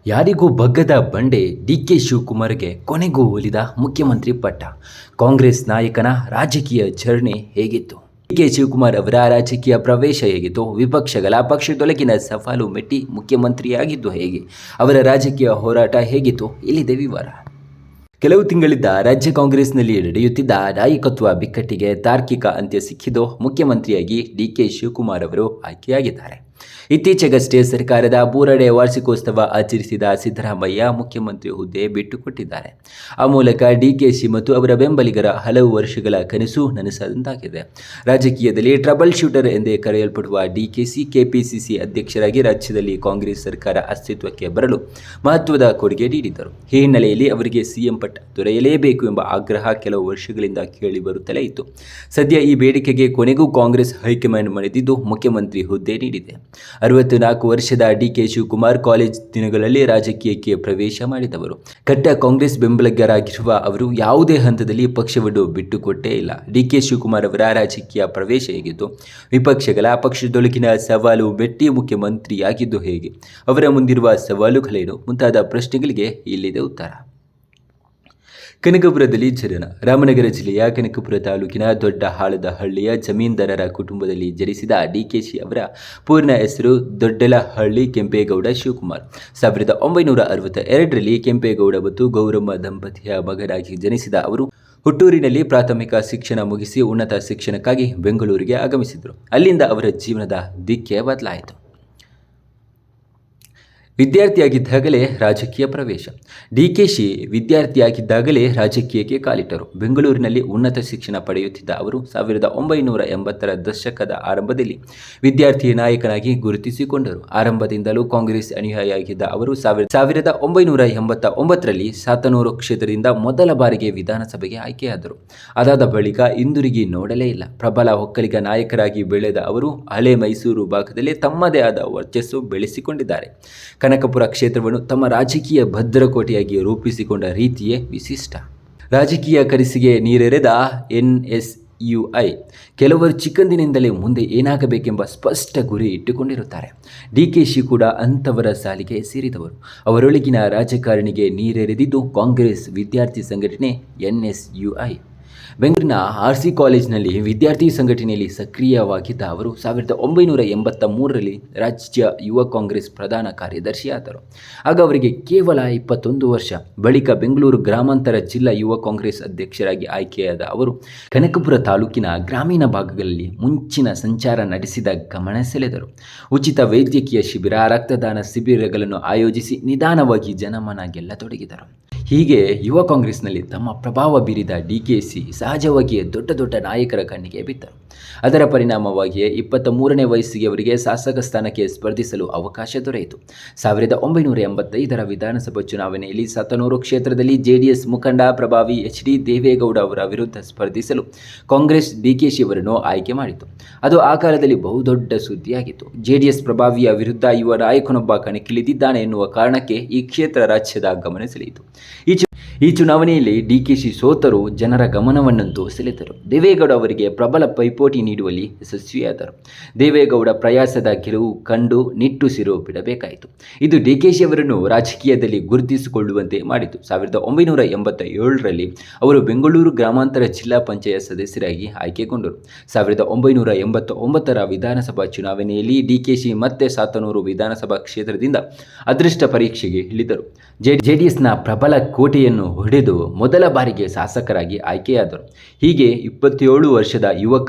ಯಾರಿಗೂ ಬಗ್ಗದ ಬಂಡೆ ಡಿಕೆ ಶಿವಕುಮಾರ್ಗೆ ಕೊನೆಗೂ ಒಲಿದ ಮುಖ್ಯಮಂತ್ರಿ ಪಟ್ಟ. ಕಾಂಗ್ರೆಸ್ ನಾಯಕನ ರಾಜಕೀಯ ಜರ್ನಿ ಹೇಗಿತ್ತು? ಡಿಕೆ ಶಿವಕುಮಾರ್ ಅವರ ರಾಜಕೀಯ ಪ್ರವೇಶ ಹೇಗಿತ್ತು? ವಿಪಕ್ಷಗಳ ಪಕ್ಷದೊಳಗಿನ ಸವಾಲು ಮೆಟ್ಟಿ ಮುಖ್ಯಮಂತ್ರಿಯಾಗಿದ್ದು ಹೇಗೆ? ಅವರ ರಾಜಕೀಯ ಹೋರಾಟ ಹೇಗಿತ್ತು? ಇಲ್ಲಿದೆ ವಿವರ. ಕೆಲವು ತಿಂಗಳಿಂದ ರಾಜ್ಯ ಕಾಂಗ್ರೆಸ್ನಲ್ಲಿ ನಡೆಯುತ್ತಿದ್ದ ನಾಯಕತ್ವ ಬಿಕ್ಕಟ್ಟಿಗೆ ತಾರ್ಕಿಕ ಅಂತ್ಯ ಸಿಕ್ಕಿದ್ದು ಮುಖ್ಯಮಂತ್ರಿಯಾಗಿ ಡಿಕೆ ಶಿವಕುಮಾರ್ ಅವರು ಆಯ್ಕೆಯಾಗಿದ್ದಾರೆ. ಇತ್ತೀಚೆಗಷ್ಟೇ ಸರ್ಕಾರದ 3ನೇ ವಾರ್ಷಿಕೋತ್ಸವ ಆಚರಿಸಿದ ಸಿದ್ದರಾಮಯ್ಯ ಮುಖ್ಯಮಂತ್ರಿ ಹುದ್ದೆ ಬಿಟ್ಟುಕೊಟ್ಟಿದ್ದಾರೆ. ಆ ಮೂಲಕ ಡಿಕೆಶಿ ಮತ್ತು ಅವರ ಬೆಂಬಲಿಗರ ಹಲವು ವರ್ಷಗಳ ಕನಸು ನನಸಾದಂತಾಗಿದೆ. ರಾಜಕೀಯದಲ್ಲಿ ಟ್ರಬಲ್ ಶೂಟರ್ ಎಂದೇ ಕರೆಯಲ್ಪಡುವ ಡಿಕೆಶಿ ಕೆಪಿಸಿಸಿ ಅಧ್ಯಕ್ಷರಾಗಿ ರಾಜ್ಯದಲ್ಲಿ ಕಾಂಗ್ರೆಸ್ ಸರ್ಕಾರ ಅಸ್ತಿತ್ವಕ್ಕೆ ಬರಲು ಮಹತ್ವದ ಕೊಡುಗೆ ನೀಡಿದ್ದರು. ಈ ಹಿನ್ನೆಲೆಯಲ್ಲಿ ಅವರಿಗೆ ಸಿಎಂ ಪಟ್ಟ ದೊರೆಯಲೇಬೇಕು ಎಂಬ ಆಗ್ರಹ ಕೆಲವು ವರ್ಷಗಳಿಂದ ಕೇಳಿ ಬರುತ್ತಲೇ ಇತ್ತು. ಸದ್ಯ ಈ ಬೇಡಿಕೆಗೆ ಕೊನೆಗೂ ಕಾಂಗ್ರೆಸ್ ಹೈಕಮಾಂಡ್ ಮಣಿದಿದ್ದು ಮುಖ್ಯಮಂತ್ರಿ ಹುದ್ದೆ ನೀಡಿದೆ. 64 ವರ್ಷದ ಡಿಕೆ ಶಿವಕುಮಾರ್ ಕಾಲೇಜ್ ದಿನಗಳಲ್ಲಿ ರಾಜಕೀಯಕ್ಕೆ ಪ್ರವೇಶ ಮಾಡಿದವರು. ಕಟ್ಟ ಕಾಂಗ್ರೆಸ್ ಬೆಂಬಲಿಗರಾಗಿರುವ ಅವರು ಯಾವುದೇ ಹಂತದಲ್ಲಿ ಪಕ್ಷವನ್ನು ಬಿಟ್ಟುಕೊಟ್ಟೇ ಇಲ್ಲ. ಡಿಕೆ ಶಿವಕುಮಾರ್ ಅವರ ರಾಜಕೀಯ ಪ್ರವೇಶ ಹೇಗಿತ್ತು? ವಿಪಕ್ಷಗಳ ಪಕ್ಷದೊಳಗಿನ ಸವಾಲು ಮೆಟ್ಟಿ ಮುಖ್ಯಮಂತ್ರಿಯಾಗಿದ್ದು ಹೇಗೆ? ಅವರ ಮುಂದಿರುವ ಸವಾಲುಗಳೇನು? ಮುಂತಾದ ಪ್ರಶ್ನೆಗಳಿಗೆ ಇಲ್ಲಿದೆ ಉತ್ತರ. ಕನಕಪುರದಲ್ಲಿ ಜನನ. ರಾಮನಗರ ಜಿಲ್ಲೆಯ ಕನಕಪುರ ತಾಲೂಕಿನ ದೊಡ್ಡ ಹಾಳದಹಳ್ಳಿಯ ಜಮೀನ್ದಾರರ ಕುಟುಂಬದಲ್ಲಿ ಜನಿಸಿದ ಡಿಕೆಶಿ ಅವರ ಪೂರ್ಣ ಹೆಸರು ದೊಡ್ಡಲಹಳ್ಳಿ ಕೆಂಪೇಗೌಡ ಶಿವಕುಮಾರ್. 1962ರಲ್ಲಿ ಕೆಂಪೇಗೌಡ ಮತ್ತು ಗೌರಮ್ಮ ದಂಪತಿಯ ಮಗನಾಗಿ ಜನಿಸಿದ ಅವರು ಹುಟ್ಟೂರಿನಲ್ಲಿ ಪ್ರಾಥಮಿಕ ಶಿಕ್ಷಣ ಮುಗಿಸಿ ಉನ್ನತ ಶಿಕ್ಷಣಕ್ಕಾಗಿ ಬೆಂಗಳೂರಿಗೆ ಆಗಮಿಸಿದರು. ಅಲ್ಲಿಂದ ಅವರ ಜೀವನದ ದಿಕ್ಕೇ ಬದಲಾಯಿತು. ವಿದ್ಯಾರ್ಥಿಯಾಗಿದ್ದಾಗಲೇ ರಾಜಕೀಯ ಪ್ರವೇಶ. ಡಿಕೆಶಿ ವಿದ್ಯಾರ್ಥಿಯಾಗಿದ್ದಾಗಲೇ ರಾಜಕೀಯಕ್ಕೆ ಕಾಲಿಟ್ಟರು. ಬೆಂಗಳೂರಿನಲ್ಲಿ ಉನ್ನತ ಶಿಕ್ಷಣ ಪಡೆಯುತ್ತಿದ್ದ ಅವರು 1980ರ ದಶಕದ ಆರಂಭದಲ್ಲಿ ವಿದ್ಯಾರ್ಥಿ ನಾಯಕನಾಗಿ ಗುರುತಿಸಿಕೊಂಡರು. ಆರಂಭದಿಂದಲೂ ಕಾಂಗ್ರೆಸ್ ಅನುಯಾಯಿಯಾಗಿದ್ದ ಅವರು 1989ರಲ್ಲಿ ಸಾತನೂರು ಕ್ಷೇತ್ರದಿಂದ ಮೊದಲ ಬಾರಿಗೆ ವಿಧಾನಸಭೆಗೆ ಆಯ್ಕೆಯಾದರು. ಅದಾದ ಬಳಿಕ ಹಿಂದಿರುಗಿ ನೋಡಲೇ ಇಲ್ಲ. ಪ್ರಬಲ ಒಕ್ಕಲಿಗ ನಾಯಕರಾಗಿ ಬೆಳೆದ ಅವರು ಹಳೆ ಮೈಸೂರು ಭಾಗದಲ್ಲಿ ತಮ್ಮದೇ ಆದ ವರ್ಚಸ್ಸು ಬೆಳೆಸಿಕೊಂಡಿದ್ದಾರೆ. ಕನಕಪುರ ಕ್ಷೇತ್ರವನ್ನು ತಮ್ಮ ರಾಜಕೀಯ ಭದ್ರಕೋಟೆಯಾಗಿ ರೂಪಿಸಿಕೊಂಡ ರೀತಿಯೇ ವಿಶಿಷ್ಟ. ರಾಜಕೀಯ ಕನಸಿಗೆ ನೀರೆರೆದ NSUI ಕೆಲವರು ಚಿಕ್ಕಂದಿನಿಂದಲೇ ಮುಂದೆ ಏನಾಗಬೇಕೆಂಬ ಸ್ಪಷ್ಟ ಗುರಿ ಇಟ್ಟುಕೊಂಡಿರುತ್ತಾರೆ. ಡಿಕೆಶಿ ಕೂಡ ಅಂಥವರ ಸಾಲಿಗೆ ಸೇರಿದವರು. ಅವರೊಳಗಿನ ರಾಜಕಾರಣಿಗೆ ನೀರೆರೆದಿದ್ದು ಕಾಂಗ್ರೆಸ್ ವಿದ್ಯಾರ್ಥಿ ಸಂಘಟನೆ NSUI. ಬೆಂಗಳೂರಿನ RC ಕಾಲೇಜಿನಲ್ಲಿ ವಿದ್ಯಾರ್ಥಿ ಸಂಘಟನೆಯಲ್ಲಿ ಸಕ್ರಿಯವಾಗಿದ್ದ ಅವರು 1983ರಲ್ಲಿ ರಾಜ್ಯ ಯುವ ಕಾಂಗ್ರೆಸ್ ಪ್ರಧಾನ ಕಾರ್ಯದರ್ಶಿಯಾದರು. ಆಗ ಅವರಿಗೆ ಕೇವಲ 21 ವರ್ಷ. ಬಳಿಕ ಬೆಂಗಳೂರು ಗ್ರಾಮಾಂತರ ಜಿಲ್ಲಾ ಯುವ ಕಾಂಗ್ರೆಸ್ ಅಧ್ಯಕ್ಷರಾಗಿ ಆಯ್ಕೆಯಾದ ಅವರು ಕನಕಪುರ ತಾಲೂಕಿನ ಗ್ರಾಮೀಣ ಭಾಗಗಳಲ್ಲಿ ಮುಂಚಿನ ಸಂಚಾರ ನಡೆಸಿದ ಗಮನ ಸೆಳೆದರು. ಉಚಿತ ವೈದ್ಯಕೀಯ ಶಿಬಿರ, ರಕ್ತದಾನ ಶಿಬಿರಗಳನ್ನು ಆಯೋಜಿಸಿ ನಿಧಾನವಾಗಿ ಜನಮನ ಗೆಲ್ಲತೊಡಗಿದರು. ಹೀಗೆ ಯುವ ಕಾಂಗ್ರೆಸ್ನಲ್ಲಿ ತಮ್ಮ ಪ್ರಭಾವ ಬೀರಿದ ಡಿಕೆಶಿ ಸಹಜವಾಗಿಯೇ ದೊಡ್ಡ ದೊಡ್ಡ ನಾಯಕರ ಕಣ್ಣಿಗೆ ಬಿದ್ದರು. ಅದರ ಪರಿಣಾಮವಾಗಿಯೇ 23ನೇ ವಯಸ್ಸಿಗೆ ಅವರಿಗೆ ಶಾಸಕ ಸ್ಥಾನಕ್ಕೆ ಸ್ಪರ್ಧಿಸಲು ಅವಕಾಶ ದೊರೆಯಿತು. 1985ರ ವಿಧಾನಸಭಾ ಚುನಾವಣೆಯಲ್ಲಿ ಸಾತನೂರು ಕ್ಷೇತ್ರದಲ್ಲಿ JDS ಮುಖಂಡ ಪ್ರಭಾವಿ HD ದೇವೇಗೌಡ ಅವರ ವಿರುದ್ಧ ಸ್ಪರ್ಧಿಸಲು ಕಾಂಗ್ರೆಸ್ ಡಿಕೆಶಿ ಅವರನ್ನು ಆಯ್ಕೆ ಮಾಡಿತು. ಅದು ಆ ಕಾಲದಲ್ಲಿ ಬಹುದೊಡ್ಡ ಸುದ್ದಿಯಾಗಿತ್ತು. JDS ಪ್ರಭಾವಿಯ ವಿರುದ್ಧ ಯುವ ನಾಯಕನೊಬ್ಬ ಕಣಕ್ಕಿಳಿದಿದ್ದಾನೆ ಎನ್ನುವ ಕಾರಣಕ್ಕೆ ಈ ಕ್ಷೇತ್ರ ರಾಜ್ಯದ ಗಮನ ಸೆಳೆಯಿತು. ಈ ಚುನಾವಣೆಯಲ್ಲಿ ಡಿಕೆಶಿ ಸೋತರು ಜನರ ಗಮನವನ್ನಂತೂ ಸೆಳೆದರು. ದೇವೇಗೌಡ ಅವರಿಗೆ ಪ್ರಬಲ ಪೈಪೋಟಿ ನೀಡುವಲ್ಲಿ ಯಶಸ್ವಿಯಾದರು. ದೇವೇಗೌಡ ಪ್ರಯಾಸದ ಗೆಲುವು ಕಂಡು ನಿಟ್ಟುಸಿರು ಬಿಡಬೇಕಾಯಿತು. ಇದು ಡಿಕೆಶಿ ಅವರನ್ನು ರಾಜಕೀಯದಲ್ಲಿ ಗುರುತಿಸಿಕೊಳ್ಳುವಂತೆ ಮಾಡಿತು. 1987ರಲ್ಲಿ ಅವರು ಬೆಂಗಳೂರು ಗ್ರಾಮಾಂತರ ಜಿಲ್ಲಾ ಪಂಚಾಯತ್ ಸದಸ್ಯರಾಗಿ ಆಯ್ಕೆಗೊಂಡರು. 1989ರ ವಿಧಾನಸಭಾ ಚುನಾವಣೆಯಲ್ಲಿ ಡಿಕೆಶಿ ಮತ್ತೆ ಸಾತನೂರು ವಿಧಾನಸಭಾ ಕ್ಷೇತ್ರದಿಂದ ಅದೃಷ್ಟ ಪರೀಕ್ಷೆಗೆ ಇಳಿದರು. JDSನ ಪ್ರಬಲ ಕೋಟೆಯನ್ನು ಹೊಡೆದು ಮೊದಲ ಬಾರಿಗೆ ಶಾಸಕರಾಗಿ ಆಯ್ಕೆಯಾದರು. ಹೀಗೆ 27 ವರ್ಷದ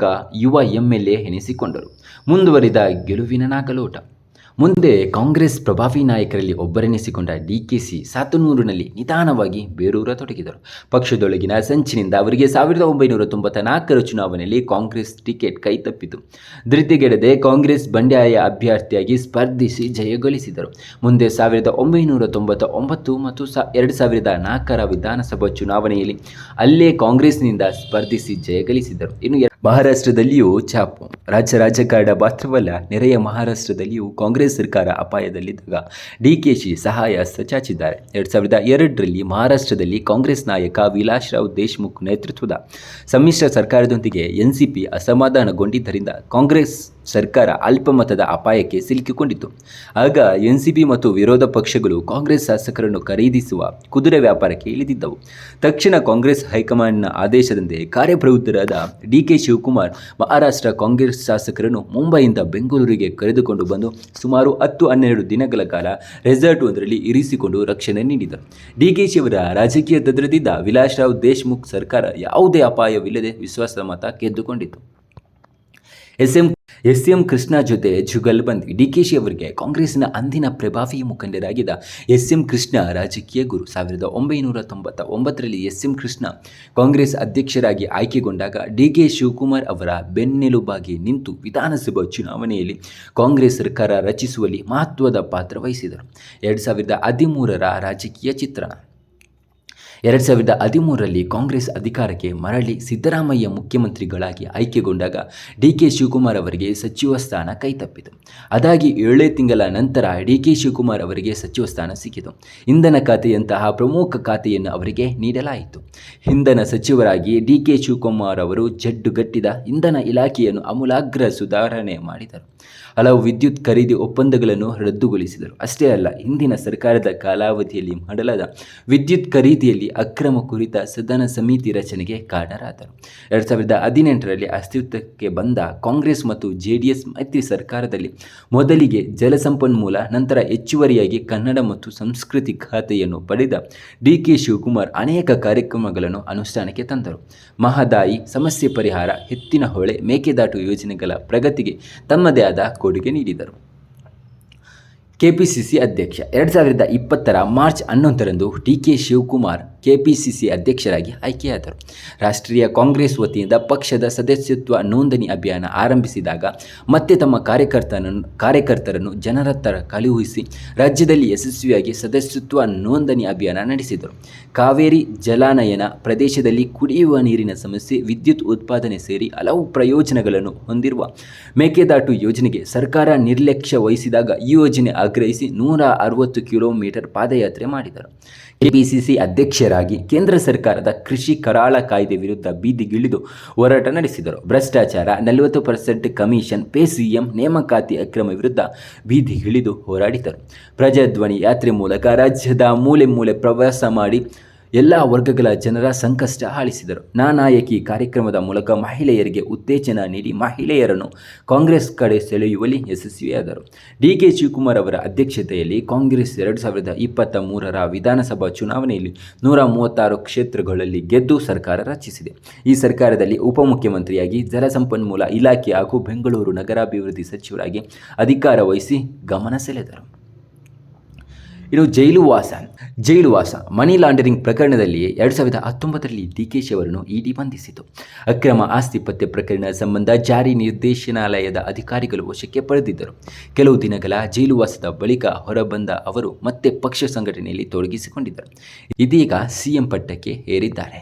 ಯುವ MLA ಎನಿಸಿಕೊಂಡರು. ಮುಂದುವರಿದ ಗೆಲುವಿನ ನಾಗಲೋಟ. ಮುಂದೆ ಕಾಂಗ್ರೆಸ್ ಪ್ರಭಾವಿ ನಾಯಕರಲ್ಲಿ ಒಬ್ಬರೆನಿಸಿಕೊಂಡ ಡಿಕೆಶಿ ಸಾತನೂರಿನಲ್ಲಿ ನಿಧಾನವಾಗಿ ಬೇರೂರತೊಡಗಿದರು. ಪಕ್ಷದೊಳಗಿನ ಸಂಚಿನಿಂದ ಅವರಿಗೆ 1994ರ ಚುನಾವಣೆಯಲ್ಲಿ ಕಾಂಗ್ರೆಸ್ ಟಿಕೆಟ್ ಕೈತಪ್ಪಿತು. ಧೃತಿಗೆಡದೆ ಕಾಂಗ್ರೆಸ್ ಬಂಡಾಯ ಅಭ್ಯರ್ಥಿಯಾಗಿ ಸ್ಪರ್ಧಿಸಿ ಜಯಗಳಿಸಿದರು. ಮುಂದೆ 1999 ಮತ್ತು 2004ರ ವಿಧಾನಸಭಾ ಚುನಾವಣೆಯಲ್ಲಿ ಅಲ್ಲೇ ಕಾಂಗ್ರೆಸ್ನಿಂದ ಸ್ಪರ್ಧಿಸಿ ಜಯಗಳಿಸಿದರು. ಇನ್ನು ಮಹಾರಾಷ್ಟ್ರದಲ್ಲಿಯೂ ಛಾಪು. ರಾಜ್ಯ ರಾಜಕಾರಣ ಮಾತ್ರವಲ್ಲ, ನೆರೆಯ ಮಹಾರಾಷ್ಟ್ರದಲ್ಲಿಯೂ ಕಾಂಗ್ರೆಸ್ ಸರ್ಕಾರ ಅಪಾಯದಲ್ಲಿದ್ದಾಗ ಡಿಕೆಶಿ ಸಹಾಯ ಚಾಚಿದ್ದಾರೆ. 2002ರಲ್ಲಿ ಮಹಾರಾಷ್ಟ್ರದಲ್ಲಿ ಕಾಂಗ್ರೆಸ್ ನಾಯಕ ವಿಲಾಸ್ರಾವ್ ದೇಶ್ಮುಖ್ ನೇತೃತ್ವದ ಸಮ್ಮಿಶ್ರ ಸರ್ಕಾರದೊಂದಿಗೆ NCP ಅಸಮಾಧಾನಗೊಂಡಿದ್ದರಿಂದ ಕಾಂಗ್ರೆಸ್ ಸರ್ಕಾರ ಅಲ್ಪಮತದ ಅಪಾಯಕ್ಕೆ ಸಿಲುಕಿಕೊಂಡಿತು. ಆಗ ಎನ್ಸಿಪಿ ಮತ್ತು ವಿರೋಧ ಪಕ್ಷಗಳು ಕಾಂಗ್ರೆಸ್ ಶಾಸಕರನ್ನು ಖರೀದಿಸುವ ಕುದುರೆ ವ್ಯಾಪಾರಕ್ಕೆ ಇಳಿದಿದ್ದವು. ತಕ್ಷಣ ಕಾಂಗ್ರೆಸ್ ಹೈಕಮಾಂಡ್ನ ಆದೇಶದಂತೆ ಕಾರ್ಯಪ್ರವೃತ್ತರಾದ ಡಿಕೆ ಶಿವಕುಮಾರ್ ಮಹಾರಾಷ್ಟ್ರ ಕಾಂಗ್ರೆಸ್ ಶಾಸಕರನ್ನು ಮುಂಬೈಯಿಂದ ಬೆಂಗಳೂರಿಗೆ ಕರೆದುಕೊಂಡು ಬಂದು ಸುಮಾರು 10-12 ದಿನಗಳ ಕಾಲ ರೆಸಾರ್ಟ್ ಒಂದರಲ್ಲಿ ಇರಿಸಿಕೊಂಡು ರಕ್ಷಣೆ ನೀಡಿದರು. ಡಿಕೆಶಿಯವರ ರಾಜಕೀಯ ತದ್ರದಿಂದ ವಿಲಾಸರಾವ್ ದೇಶ್ಮುಖ್ ಸರ್ಕಾರ ಯಾವುದೇ ಅಪಾಯವಿಲ್ಲದೆ ವಿಶ್ವಾಸದ ಮತ ಗೆದ್ದುಕೊಂಡಿತು. ಎಸ್.ಎಂ. ಕೃಷ್ಣ ಜೊತೆ ಜುಗಲ್ಬಂದಿ. ಡಿಕೆಶಿ ಅವರಿಗೆ ಕಾಂಗ್ರೆಸ್ಸಿನ ಅಂದಿನ ಪ್ರಭಾವಿ ಮುಖಂಡರಾಗಿದ್ದ ಎಸ್.ಎಂ. ಕೃಷ್ಣ ರಾಜಕೀಯ ಗುರು. 1999ರಲ್ಲಿ ಎಸ್.ಎಂ. ಕೃಷ್ಣ ಕಾಂಗ್ರೆಸ್ ಅಧ್ಯಕ್ಷರಾಗಿ ಆಯ್ಕೆಗೊಂಡಾಗ ಡಿಕೆ ಶಿವಕುಮಾರ್ ಅವರ ಬೆನ್ನೆಲುಬಾಗಿ ನಿಂತು ವಿಧಾನಸಭಾ ಚುನಾವಣೆಯಲ್ಲಿ ಕಾಂಗ್ರೆಸ್ ಸರ್ಕಾರ ರಚಿಸುವಲ್ಲಿ ಮಹತ್ವದ ಪಾತ್ರ ವಹಿಸಿದರು. 2013ರ ರಾಜಕೀಯ ಚಿತ್ರಣ. 2013ರಲ್ಲಿ ಕಾಂಗ್ರೆಸ್ ಅಧಿಕಾರಕ್ಕೆ ಮರಳಿ ಸಿದ್ದರಾಮಯ್ಯ ಮುಖ್ಯಮಂತ್ರಿಗಳಾಗಿ ಆಯ್ಕೆಗೊಂಡಾಗ ಡಿಕೆ ಶಿವಕುಮಾರ್ ಅವರಿಗೆ ಸಚಿವ ಸ್ಥಾನ ಕೈತಪ್ಪಿತು. ಅದಾಗಿ 7 ತಿಂಗಳ ನಂತರ ಡಿಕೆ ಶಿವಕುಮಾರ್ ಅವರಿಗೆ ಸಚಿವ ಸ್ಥಾನ ಸಿಕ್ಕಿತು. ಇಂಧನ ಖಾತೆಯಂತಹ ಪ್ರಮುಖ ಖಾತೆಯನ್ನು ಅವರಿಗೆ ನೀಡಲಾಯಿತು. ಇಂಧನ ಸಚಿವರಾಗಿ ಡಿಕೆ ಶಿವಕುಮಾರ್ ಅವರು ಜಡ್ಡುಗಟ್ಟಿದ ಇಂಧನ ಇಲಾಖೆಯನ್ನು ಆಮೂಲಾಗ್ರ ಸುಧಾರಣೆ ಮಾಡಿದರು. ಹಲವು ವಿದ್ಯುತ್ ಖರೀದಿ ಒಪ್ಪಂದಗಳನ್ನು ರದ್ದುಗೊಳಿಸಿದರು. ಅಷ್ಟೇ ಅಲ್ಲ, ಹಿಂದಿನ ಸರ್ಕಾರದ ಕಾಲಾವಧಿಯಲ್ಲಿ ಮಾಡಲಾದ ವಿದ್ಯುತ್ ಖರೀದಿಯಲ್ಲಿ ಅಕ್ರಮ ಕುರಿತ ಸದನ ಸಮಿತಿ ರಚನೆಗೆ ಕಾರಣರಾದರು. 2018ರಲ್ಲಿ ಅಸ್ತಿತ್ವಕ್ಕೆ ಬಂದ ಕಾಂಗ್ರೆಸ್ ಮತ್ತು ಜೆಡಿಎಸ್ ಮೈತ್ರಿ ಸರ್ಕಾರದಲ್ಲಿ ಮೊದಲಿಗೆ ಜಲಸಂಪನ್ಮೂಲ, ನಂತರ ಹೆಚ್ಚುವರಿಯಾಗಿ ಕನ್ನಡ ಮತ್ತು ಸಂಸ್ಕೃತಿ ಖಾತೆಯನ್ನು ಪಡೆದ ಡಿಕೆ ಶಿವಕುಮಾರ್ ಅನೇಕ ಕಾರ್ಯಕ್ರಮಗಳನ್ನು ಅನುಷ್ಠಾನಕ್ಕೆ ತಂದರು. ಮಹದಾಯಿ ಸಮಸ್ಯೆ ಪರಿಹಾರ, ಎತ್ತಿನಹೊಳೆ, ಮೇಕೆದಾಟು ಯೋಜನೆಗಳ ಪ್ರಗತಿಗೆ ತಮ್ಮದೇ ಆದ ಕೊಡುಗೆ ನೀಡಿದರು. ಕೆಪಿಸಿಸಿ ಅಧ್ಯಕ್ಷ. 2020ರ ಮಾರ್ಚ್ 11ರಂದು ಡಿಕೆ ಶಿವಕುಮಾರ್ ಕೆಪಿಸಿಸಿ ಅಧ್ಯಕ್ಷರಾಗಿ ಆಯ್ಕೆಯಾದರು. ರಾಷ್ಟ್ರೀಯ ಕಾಂಗ್ರೆಸ್ ವತಿಯಿಂದ ಪಕ್ಷದ ಸದಸ್ಯತ್ವ ನೋಂದಣಿ ಅಭಿಯಾನ ಆರಂಭಿಸಿದಾಗ ಮತ್ತೆ ತಮ್ಮ ಕಾರ್ಯಕರ್ತರನ್ನು ಜನರತ್ತ ಕಳುಹಿಸಿ ರಾಜ್ಯದಲ್ಲಿ ಯಶಸ್ವಿಯಾಗಿ ಸದಸ್ಯತ್ವ ನೋಂದಣಿ ಅಭಿಯಾನ ನಡೆಸಿದರು. ಕಾವೇರಿ ಜಲಾನಯನ ಪ್ರದೇಶದಲ್ಲಿ ಕುಡಿಯುವ ನೀರಿನ ಸಮಸ್ಯೆ, ವಿದ್ಯುತ್ ಉತ್ಪಾದನೆ ಸೇರಿ ಹಲವು ಪ್ರಯೋಜನಗಳನ್ನು ಹೊಂದಿರುವ ಮೇಕೆದಾಟು ಯೋಜನೆಗೆ ಸರ್ಕಾರ ನಿರ್ಲಕ್ಷ್ಯ ವಹಿಸಿದಾಗ ಈ ಯೋಜನೆ ಆಗ್ರಹಿಸಿ 160 ಕಿಲೋಮೀಟರ್ ಪಾದಯಾತ್ರೆ ಮಾಡಿದರು. ಕೆಪಿಸಿಸಿ ಅಧ್ಯಕ್ಷರಾಗಿ ಕೇಂದ್ರ ಸರ್ಕಾರದ ಕೃಷಿ ಕರಾಳ ಕಾಯ್ದೆ ವಿರುದ್ಧ ಬೀದಿಗಿಳಿದು ಹೋರಾಟ ನಡೆಸಿದರು. ಭ್ರಷ್ಟಾಚಾರ, 40% ಕಮಿಷನ್ ಪೇ, ಸಿಎಂ ನೇಮಕಾತಿ ಅಕ್ರಮ ವಿರುದ್ಧ ಬೀದಿಗಿಳಿದು ಹೋರಾಡಿದರು. ಪ್ರಜಾಧ್ವನಿ ಯಾತ್ರೆ ಮೂಲಕ ರಾಜ್ಯದ ಮೂಲೆ ಮೂಲೆ ಪ್ರವಾಸ ಮಾಡಿ ಎಲ್ಲ ವರ್ಗಗಳ ಜನರ ಸಂಕಷ್ಟ ಆಲಿಸಿದರು. ನಾನಾಯಕಿ ಕಾರ್ಯಕ್ರಮದ ಮೂಲಕ ಮಹಿಳೆಯರಿಗೆ ಉತ್ತೇಜನ ನೀಡಿ ಮಹಿಳೆಯರನ್ನು ಕಾಂಗ್ರೆಸ್ ಕಡೆ ಸೆಳೆಯುವಲ್ಲಿ ಯಶಸ್ವಿಯಾದರು. ಡಿಕೆ ಶಿವಕುಮಾರ್ ಅವರ ಅಧ್ಯಕ್ಷತೆಯಲ್ಲಿ ಕಾಂಗ್ರೆಸ್ 2023ರ ವಿಧಾನಸಭಾ ಚುನಾವಣೆಯಲ್ಲಿ 136 ಕ್ಷೇತ್ರಗಳಲ್ಲಿ ಗೆದ್ದು ಸರ್ಕಾರ ರಚಿಸಿದೆ. ಈ ಸರ್ಕಾರದಲ್ಲಿ ಉಪಮುಖ್ಯಮಂತ್ರಿಯಾಗಿ, ಜಲಸಂಪನ್ಮೂಲ ಇಲಾಖೆ ಹಾಗೂ ಬೆಂಗಳೂರು ನಗರಾಭಿವೃದ್ಧಿ ಸಚಿವರಾಗಿ ಅಧಿಕಾರ ವಹಿಸಿ ಗಮನ ಸೆಳೆದರು. ಇನ್ನು ಜೈಲು ವಾಸ ಮನಿ ಲಾಂಡರಿಂಗ್ ಪ್ರಕರಣದಲ್ಲಿ 2019ರಲ್ಲಿ ಡಿಕೆಶಿ ಅವರನ್ನು ಇಡಿ ಬಂಧಿಸಿತು. ಅಕ್ರಮ ಆಸ್ತಿ ಪತ್ತೆ ಪ್ರಕರಣ ಸಂಬಂಧ ಜಾರಿ ನಿರ್ದೇಶನಾಲಯದ ಅಧಿಕಾರಿಗಳು ವಶಕ್ಕೆ ಪಡೆದಿದ್ದರು. ಕೆಲವು ದಿನಗಳ ಜೈಲುವಾಸದ ಬಳಿಕ ಹೊರಬಂದ ಅವರು ಮತ್ತೆ ಪಕ್ಷ ಸಂಘಟನೆಯಲ್ಲಿ ತೊಡಗಿಸಿಕೊಂಡಿದ್ದರು. ಇದೀಗ ಸಿಎಂ ಪಟ್ಟಕ್ಕೆ ಏರಿದ್ದಾರೆ.